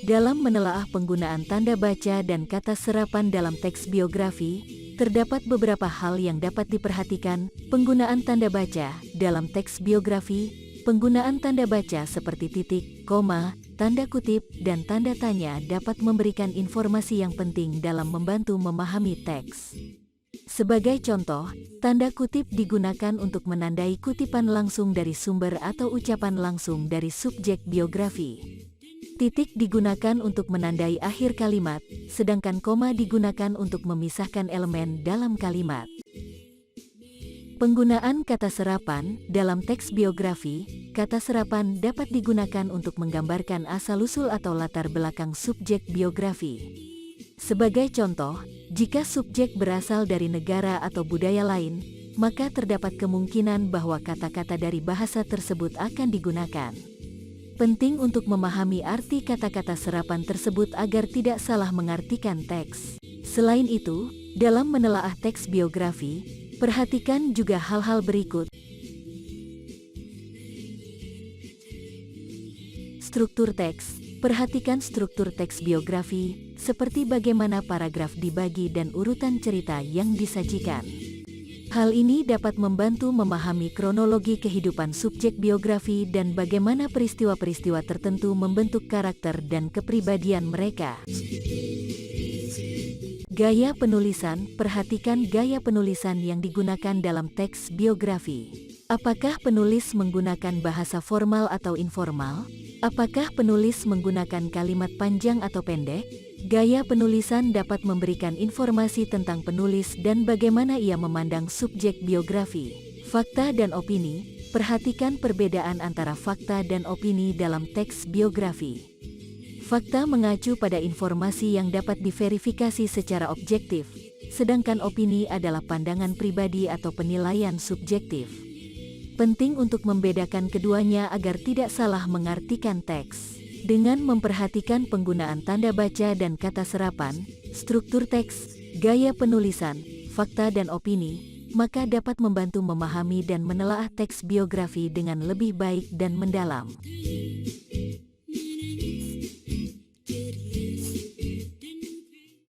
Dalam menelaah penggunaan tanda baca dan kata serapan dalam teks biografi, terdapat beberapa hal yang dapat diperhatikan. Penggunaan tanda baca dalam teks biografi, penggunaan tanda baca seperti titik, koma, tanda kutip, dan tanda tanya dapat memberikan informasi yang penting dalam membantu memahami teks. Sebagai contoh, tanda kutip digunakan untuk menandai kutipan langsung dari sumber atau ucapan langsung dari subjek biografi. Titik digunakan untuk menandai akhir kalimat, sedangkan koma digunakan untuk memisahkan elemen dalam kalimat. Penggunaan kata serapan dalam teks biografi, kata serapan dapat digunakan untuk menggambarkan asal-usul atau latar belakang subjek biografi. Sebagai contoh, jika subjek berasal dari negara atau budaya lain, maka terdapat kemungkinan bahwa kata-kata dari bahasa tersebut akan digunakan. Penting untuk memahami arti kata-kata serapan tersebut agar tidak salah mengartikan teks. Selain itu, dalam menelaah teks biografi, perhatikan juga hal-hal berikut. Struktur teks. Perhatikan struktur teks biografi, seperti bagaimana paragraf dibagi dan urutan cerita yang disajikan. Hal ini dapat membantu memahami kronologi kehidupan subjek biografi dan bagaimana peristiwa-peristiwa tertentu membentuk karakter dan kepribadian mereka. Gaya penulisan. Perhatikan gaya penulisan yang digunakan dalam teks biografi. Apakah penulis menggunakan bahasa formal atau informal? Apakah penulis menggunakan kalimat panjang atau pendek? Gaya penulisan dapat memberikan informasi tentang penulis dan bagaimana ia memandang subjek biografi. Fakta dan opini. Perhatikan perbedaan antara fakta dan opini dalam teks biografi. Fakta mengacu pada informasi yang dapat diverifikasi secara objektif, sedangkan opini adalah pandangan pribadi atau penilaian subjektif. Penting untuk membedakan keduanya agar tidak salah mengartikan teks. Dengan memperhatikan penggunaan tanda baca dan kata serapan, struktur teks, gaya penulisan, fakta dan opini, maka dapat membantu memahami dan menelaah teks biografi dengan lebih baik dan mendalam.